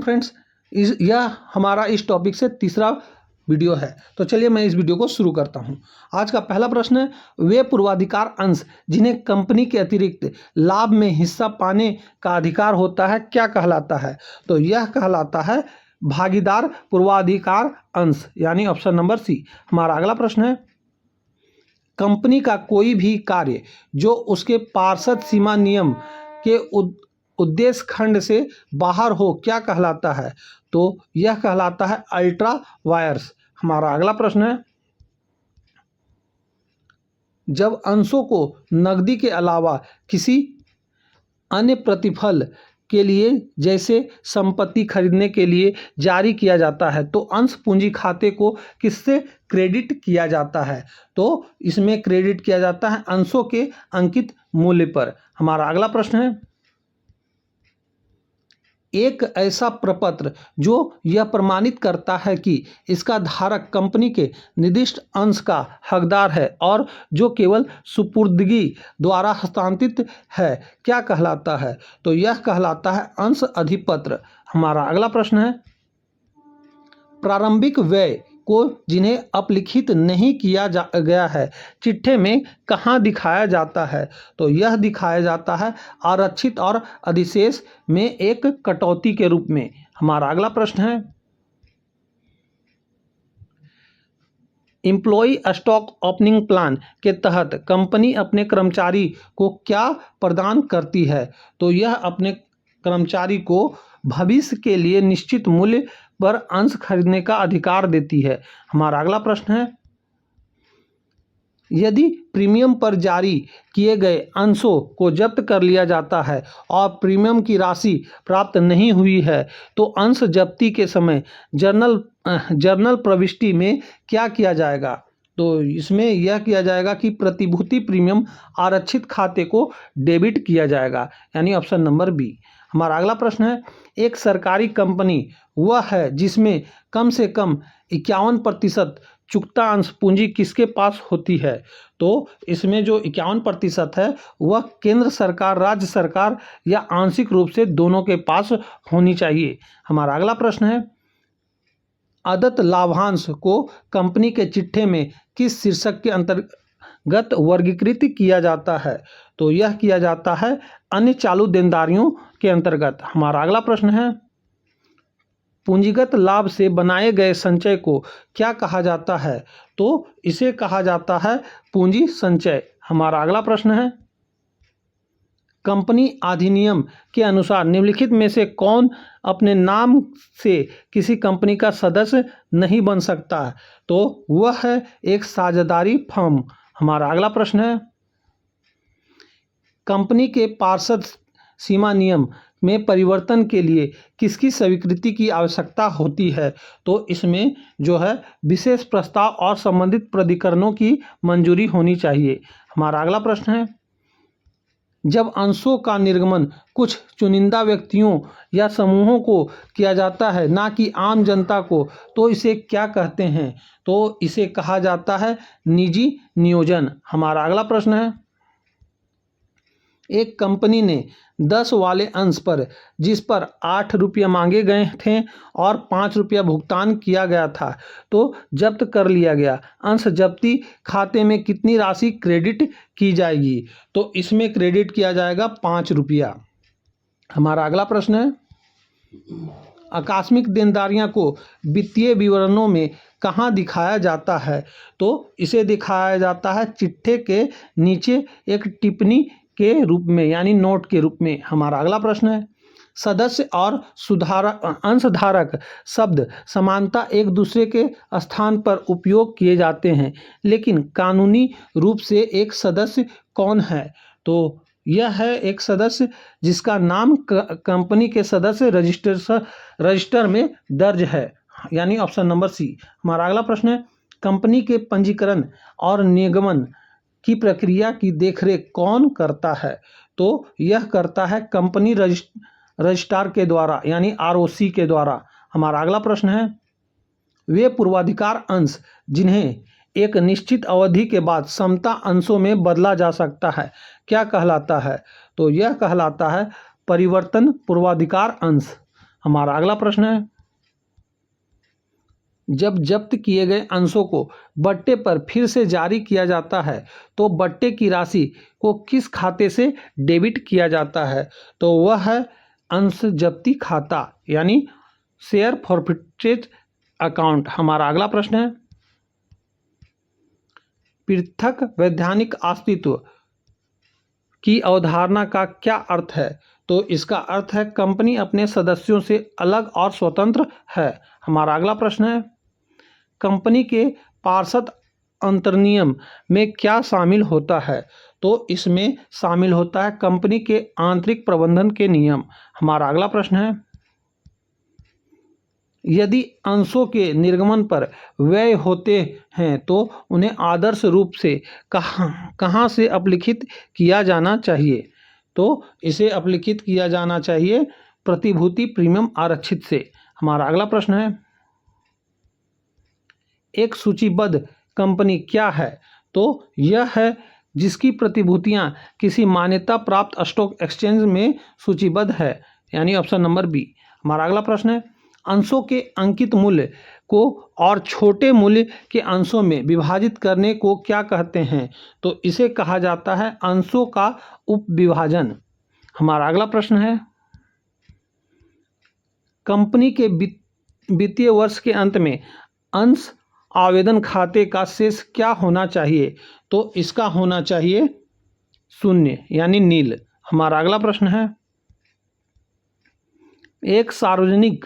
Friends, यह हमारा इस टॉपिक से तीसरा वीडियो है। तो चलिए मैं इस वीडियो को शुरू करता हूं। आज का पहला प्रश्न है, वे पूर्वाधिकार अंश जिन्हें कंपनी के अतिरिक्त लाभ में हिस्सा पाने का अधिकार होता है क्या कहलाता है? तो यह कहलाता है भागीदार पूर्वाधिकार अंश, यानी ऑप्शन नंबर सी। हमारा अगला प्रश्न है, कंपनी का कोई भी कार्य जो उसके पार्षद सीमा नियम के उद्देश्य खंड से बाहर हो क्या कहलाता है? तो यह कहलाता है अल्ट्रा वायर्स। हमारा अगला प्रश्न है, जब अंशों को नकदी के अलावा किसी अन्य प्रतिफल के लिए जैसे संपत्ति खरीदने के लिए जारी किया जाता है तो अंश पूंजी खाते को किससे क्रेडिट किया जाता है? तो इसमें क्रेडिट किया जाता है अंशों के अंकित मूल्य पर। हमारा अगला प्रश्न है, एक ऐसा प्रपत्र जो यह प्रमाणित करता है कि इसका धारक कंपनी के निर्दिष्ट अंश का हकदार है और जो केवल सुपुर्दगी द्वारा हस्तांतरित है क्या कहलाता है? तो यह कहलाता है अंश अधिपत्र। हमारा अगला प्रश्न है, प्रारंभिक व्यय को जिन्हें अपलिखित नहीं किया गया है चिट्ठे में कहाँ दिखाया जाता है? तो यह दिखाया जाता है आरक्षित और अधिशेष में एक कटौती के रूप में। हमारा अगला प्रश्न है, एम्प्लॉय स्टॉक ओपनिंग प्लान के तहत कंपनी अपने कर्मचारी को क्या प्रदान करती है? तो यह अपने कर्मचारी को भविष्य के लिए निश्चित मूल्य पर अंश खरीदने का अधिकार देती है। हमारा अगला प्रश्न है, यदि प्रीमियम पर जारी किए गए अंशों को जब्त कर लिया जाता है और प्रीमियम की राशि प्राप्त नहीं हुई है तो अंश जब्ती के समय जर्नल प्रविष्टि में क्या किया जाएगा? तो इसमें यह किया जाएगा कि प्रतिभूति प्रीमियम आरक्षित खाते को डेबिट किया जाएगा, यानी ऑप्शन नंबर बी। हमारा अगला प्रश्न है, एक सरकारी कंपनी वह है जिसमें कम से कम 51% चुकता अंश पूंजी किसके पास होती है? तो इसमें जो 51% है वह केंद्र सरकार, राज्य सरकार या आंशिक रूप से दोनों के पास होनी चाहिए। हमारा अगला प्रश्न है, अदत्त लाभांश को कंपनी के चिट्ठे में किस शीर्षक के अंतर्गत वर्गीकृत किया जाता है? तो यह किया जाता है अन्य चालू देनदारियों के अंतर्गत। हमारा अगला प्रश्न है, पूंजीगत लाभ से बनाए गए संचय को क्या कहा जाता है? तो इसे कहा जाता है पूंजी संचय। हमारा अगला प्रश्न है, कंपनी अधिनियम के अनुसार निम्नलिखित में से कौन अपने नाम से किसी कंपनी का सदस्य नहीं बन सकता है? तो वह है एक साझेदारी फर्म। हमारा अगला प्रश्न है, कंपनी के पार्षद सीमा नियम में परिवर्तन के लिए किसकी स्वीकृति की आवश्यकता होती है? तो इसमें जो है विशेष प्रस्ताव और संबंधित प्राधिकरणों की मंजूरी होनी चाहिए। हमारा अगला प्रश्न है, जब अंशों का निर्गमन कुछ चुनिंदा व्यक्तियों या समूहों को किया जाता है ना कि आम जनता को तो इसे क्या कहते हैं? तो इसे कहा जाता है निजी नियोजन। हमारा अगला प्रश्न है, एक कंपनी ने 10 वाले अंश पर जिस पर 8 रुपये मांगे गए थे और 5 रुपया भुगतान किया गया था तो जब्त कर लिया गया, अंश जब्ती खाते में कितनी राशि क्रेडिट की जाएगी? तो इसमें क्रेडिट किया जाएगा 5 रुपया। हमारा अगला प्रश्न है, आकस्मिक देनदारियां को वित्तीय विवरणों में कहाँ दिखाया जाता है? तो इसे दिखाया जाता है चिट्ठे के नीचे एक टिप्पणी के रूप में, यानी नोट के रूप में। हमारा अगला प्रश्न है, सदस्य और अंशधारक शब्द समानता एक दूसरे के स्थान पर उपयोग किए जाते हैं, लेकिन कानूनी रूप से एक सदस्य कौन है? तो यह है एक सदस्य जिसका नाम कंपनी के सदस्य रजिस्टर में दर्ज है, यानी ऑप्शन नंबर सी। हमारा अगला प्रश्न है, कंपनी के पंजीकरण और निगमन की प्रक्रिया की देखरेख कौन करता है? तो यह करता है कंपनी रजिस्ट्रार के द्वारा, यानी आरओसी के द्वारा। हमारा अगला प्रश्न है, वे पूर्वाधिकार अंश जिन्हें एक निश्चित अवधि के बाद समता अंशों में बदला जा सकता है क्या कहलाता है? तो यह कहलाता है परिवर्तन पूर्वाधिकार अंश। हमारा अगला प्रश्न है, जब जब्त किए गए अंशों को बट्टे पर फिर से जारी किया जाता है तो बट्टे की राशि को किस खाते से डेबिट किया जाता है? तो वह है अंश जब्ती खाता यानी शेयर फॉरफिटेज अकाउंट। हमारा अगला प्रश्न है, पृथक वैधानिक अस्तित्व की अवधारणा का क्या अर्थ है? तो इसका अर्थ है कंपनी अपने सदस्यों से अलग और स्वतंत्र है। हमारा अगला प्रश्न है, कंपनी के पार्षद अंतर्नियम में क्या शामिल होता है? तो इसमें शामिल होता है कंपनी के आंतरिक प्रबंधन के नियम। हमारा अगला प्रश्न है, यदि अंशों के निर्गमन पर व्यय होते हैं तो उन्हें आदर्श रूप से कहाँ से अपलिखित किया जाना चाहिए? तो इसे अपलिखित किया जाना चाहिए प्रतिभूति प्रीमियम आरक्षित से। हमारा अगला प्रश्न है, एक सूचीबद्ध कंपनी क्या है? तो यह है जिसकी प्रतिभूतियां किसी मान्यता प्राप्त स्टॉक एक्सचेंज में सूचीबद्ध है, यानी ऑप्शन नंबर बी। हमारा अगला प्रश्न है, अंशों के अंकित मूल्य को और छोटे मूल्य के अंशों में विभाजित करने को क्या कहते हैं? तो इसे कहा जाता है अंशों का उपविभाजन। हमारा अगला प्रश्न है, कंपनी के वित्तीय वर्ष के अंत में अंश आवेदन खाते का शेष क्या होना चाहिए? तो इसका होना चाहिए शून्य यानी नील। हमारा अगला प्रश्न है, एक सार्वजनिक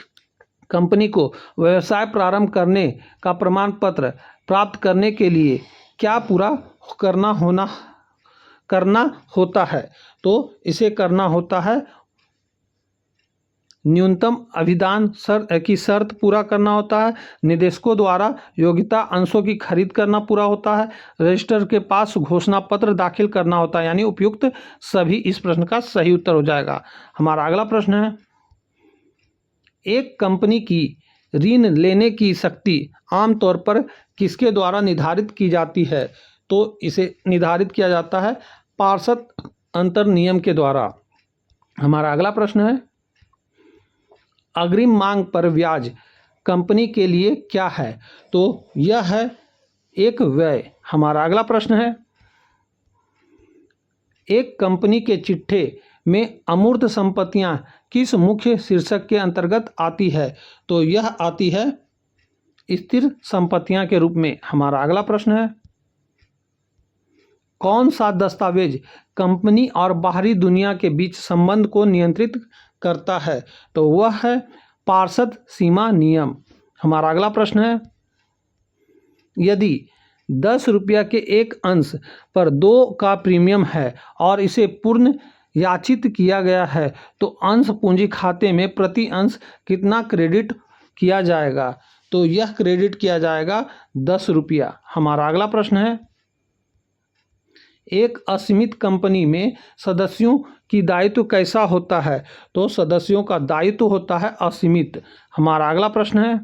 कंपनी को व्यवसाय प्रारंभ करने का प्रमाण पत्र प्राप्त करने के लिए क्या पूरा करना होता है? तो इसे करना होता है न्यूनतम अभिदान की शर्त पूरा करना होता है, निदेशकों द्वारा योग्यता अंशों की खरीद करना पूरा होता है, रजिस्टर के पास घोषणा पत्र दाखिल करना होता है, यानी उपयुक्त सभी इस प्रश्न का सही उत्तर हो जाएगा। हमारा अगला प्रश्न है, एक कंपनी की ऋण लेने की शक्ति आमतौर पर किसके द्वारा निर्धारित की जाती है? तो इसे निर्धारित किया जाता है पार्षद अंतर नियम के द्वारा। हमारा अगला प्रश्न है, अग्रिम मांग पर ब्याज कंपनी के लिए क्या है? तो यह है एक व्यय। हमारा अगला प्रश्न है, एक कंपनी के चिट्ठे में अमूर्त संपत्तियां किस मुख्य शीर्षक के अंतर्गत आती है? तो यह आती है स्थिर संपत्तियां के रूप में। हमारा अगला प्रश्न है, कौन सा दस्तावेज कंपनी और बाहरी दुनिया के बीच संबंध को नियंत्रित करता है? तो वह है पार्षद सीमा नियम। हमारा अगला प्रश्न है, यदि 10 रुपया के एक अंश पर 2 का प्रीमियम है और इसे पूर्ण याचित किया गया है तो अंश पूंजी खाते में प्रति अंश कितना क्रेडिट किया जाएगा? तो यह क्रेडिट किया जाएगा 10 रुपया। हमारा अगला प्रश्न है, एक असीमित कंपनी में सदस्यों की दायित्व कैसा होता है? तो सदस्यों का दायित्व होता है असीमित। हमारा अगला प्रश्न है,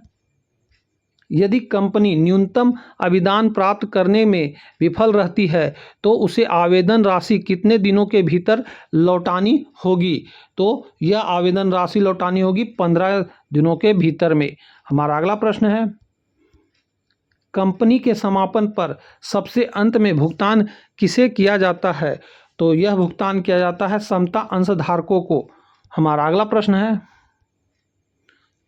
यदि कंपनी न्यूनतम अभिदान प्राप्त करने में विफल रहती है तो उसे आवेदन राशि कितने दिनों के भीतर लौटानी होगी? तो यह आवेदन राशि लौटानी होगी 15 दिनों के भीतर में। हमारा अगला प्रश्न है, कंपनी के समापन पर सबसे अंत में भुगतान किसे किया जाता है? तो यह भुगतान किया जाता है समता अंशधारकों को। हमारा अगला प्रश्न है,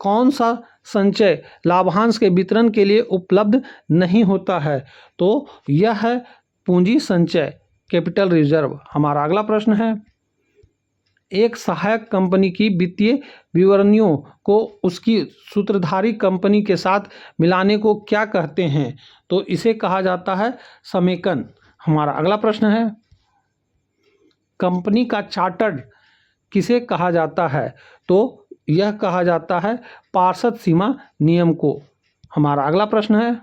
कौन सा संचय लाभांश के वितरण के लिए उपलब्ध नहीं होता है? तो यह है पूंजी संचय कैपिटल रिजर्व। हमारा अगला प्रश्न है, एक सहायक कंपनी की वित्तीय विवरणियों को उसकी सूत्रधारी कंपनी के साथ मिलाने को क्या कहते हैं? तो इसे कहा जाता है समेकन। हमारा अगला प्रश्न है, कंपनी का चार्टर्ड किसे कहा जाता है? तो यह कहा जाता है पार्षद सीमा नियम को। हमारा अगला प्रश्न है,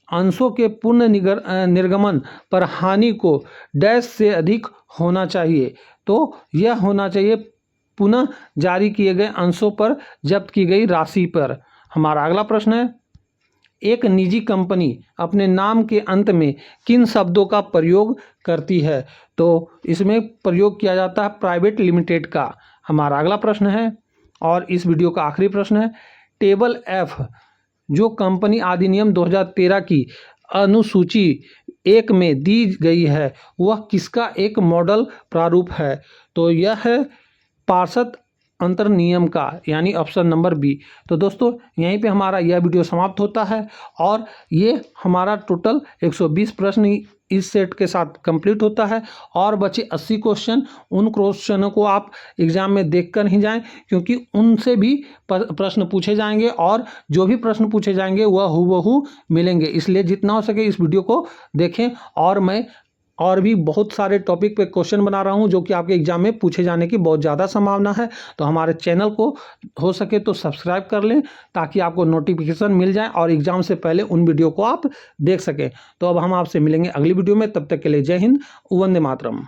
अंशों के पूर्ण निर्गमन पर हानि को डैश से अधिक होना चाहिए। तो यह होना चाहिए पुनः जारी किए गए अंशों पर जब्त की गई राशि पर। हमारा अगला प्रश्न है, एक निजी कंपनी अपने नाम के अंत में किन शब्दों का प्रयोग करती है? तो इसमें प्रयोग किया जाता है प्राइवेट लिमिटेड का। हमारा अगला प्रश्न है और इस वीडियो का आखिरी प्रश्न है, टेबल एफ जो कंपनी अधिनियम 2013 की अनुसूची 1 में दी गई है वह किसका एक मॉडल प्रारूप है? तो यह है पार्षद अंतर नियम का, यानी ऑप्शन नंबर बी। तो दोस्तों यहीं पे हमारा यह वीडियो समाप्त होता है और ये हमारा टोटल 120 प्रश्न इस सेट के साथ कंप्लीट होता है और बचे 80 क्वेश्चन। उन क्वेश्चनों को आप एग्जाम में देख कर ही जाएं, क्योंकि उनसे भी प्रश्न पूछे जाएंगे और जो भी प्रश्न पूछे जाएंगे वह हूबहू मिलेंगे। इसलिए जितना हो सके इस वीडियो को देखें। और मैं और भी बहुत सारे टॉपिक पे क्वेश्चन बना रहा हूँ जो कि आपके एग्जाम में पूछे जाने की बहुत ज़्यादा संभावना है। तो हमारे चैनल को हो सके तो सब्सक्राइब कर लें ताकि आपको नोटिफिकेशन मिल जाए और एग्जाम से पहले उन वीडियो को आप देख सकें। तो अब हम आपसे मिलेंगे अगली वीडियो में, तब तक के लिए जय हिंद, वंदे मातरम।